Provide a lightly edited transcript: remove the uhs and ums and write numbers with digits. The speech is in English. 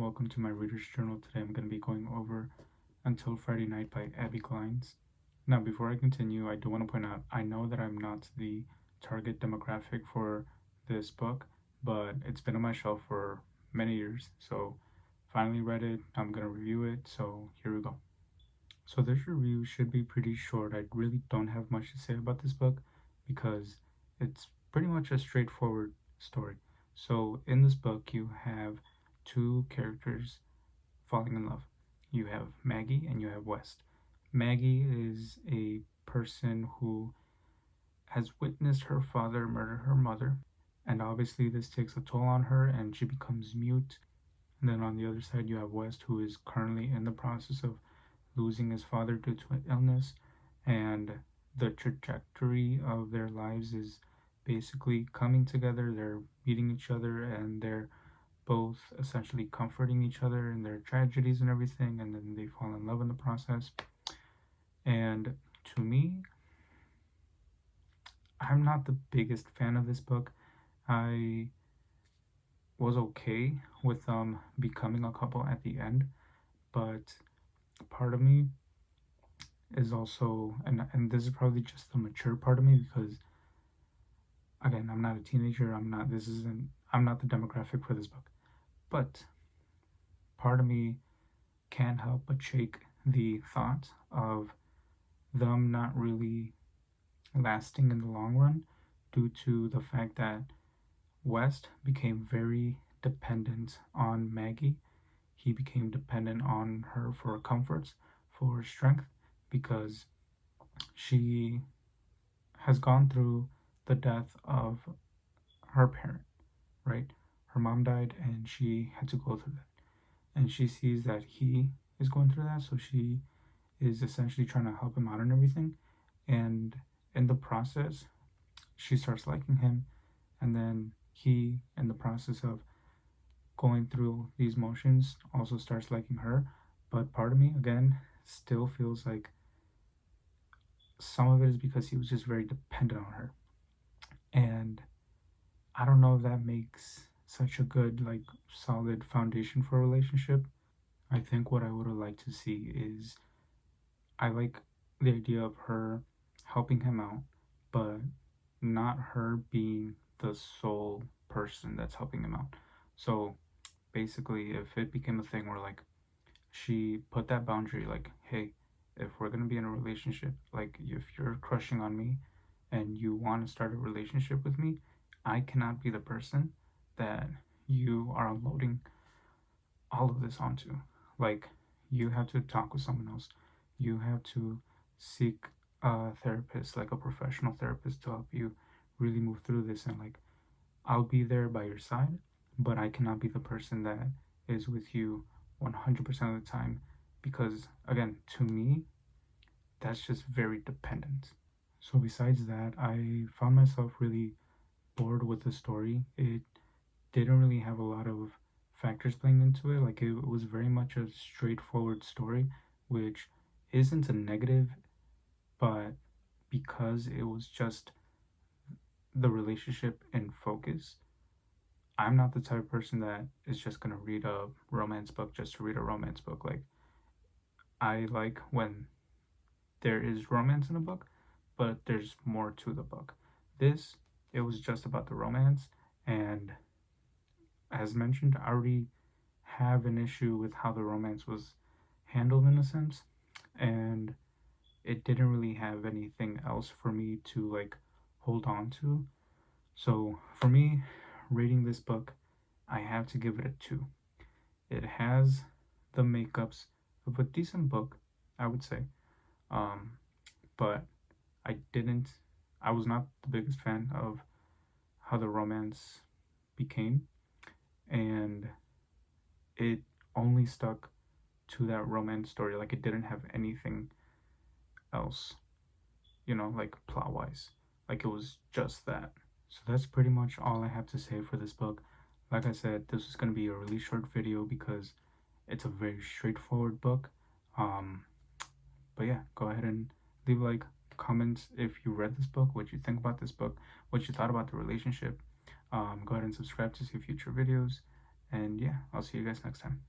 welcome to my reader's journal. Today I'm going to be going over Until Friday Night by Abbi Glines. Now, before I continue, I do want to point out, I know that I'm not the target demographic for this book, but it's been on my shelf for many years, so finally read it. I'm going to review it, so here we go. So this review should be pretty short. I really don't have much to say about this book because it's pretty much a straightforward story. So in this book, you have two characters falling in love. You have Maggie and you have West. Maggie is a person who has witnessed her father murder her mother, and obviously this takes a toll on her and she becomes mute. And then on the other side, you have West, who is currently in the process of losing his father due to an illness, and the trajectory of their lives is basically coming together. They're meeting each other and they're both essentially comforting each other in their tragedies and everything, and then they fall in love in the process. And to me, I'm not the biggest fan of this book. I was okay with them becoming a couple at the end, but part of me is also, and this is probably just the mature part of me, because again, I'm not a teenager, I'm not the demographic for this book, but part of me can't help but shake the thought of them not really lasting in the long run, due to the fact that West became very dependent on Maggie. He became dependent on her for comforts, for strength, because she has gone through the death of her parent, right? Her mom died and she had to go through that. And she sees that he is going through that, so she is essentially trying to help him out and everything. And in the process, she starts liking him, and then he, in the process of going through these motions, also starts liking her. But part of me, again, still feels like some of it is because he was just very dependent on her. And I don't know if that makes such a good, like, solid foundation for a relationship. I think what I would have liked to see is, I like the idea of her helping him out, but not her being the sole person that's helping him out. So basically, if it became a thing where, like, she put that boundary, like, hey, if we're gonna be in a relationship, like, if you're crushing on me and you want to start a relationship with me, I cannot be the person that you are unloading all of this onto. Like, you have to talk with someone else. You have to seek a therapist, like a professional therapist, to help you really move through this. And, like, I'll be there by your side, but I cannot be the person that is with you 100% of the time, because again, to me, that's just very dependent. So besides that, I found myself really bored with the story. It didn't really have a lot of factors playing into it. Like, it was very much a straightforward story, which isn't a negative, but because it was just the relationship in focus, I'm not the type of person that is just gonna read a romance book just to read a romance book. Like, I like when there is romance in a book, but there's more to the book. This, it was just about the romance, and as mentioned, I already have an issue with how the romance was handled in a sense, and it didn't really have anything else for me to, like, hold on to. So for me, rating this book, I have to give it a 2. It has the makeups of a decent book, I would say, but I was not the biggest fan of how the romance became, and it only stuck to that romance story. Like, it didn't have anything else, like, plot wise. Like, it was just that. So that's pretty much all I have to say for this book. Like I said, this is going to be a really short video because it's a very straightforward book. But yeah, go ahead and leave a like, comments if you read this book, what you think about this book, what you thought about the relationship. Go ahead and subscribe to see future videos. And yeah, I'll see you guys next time.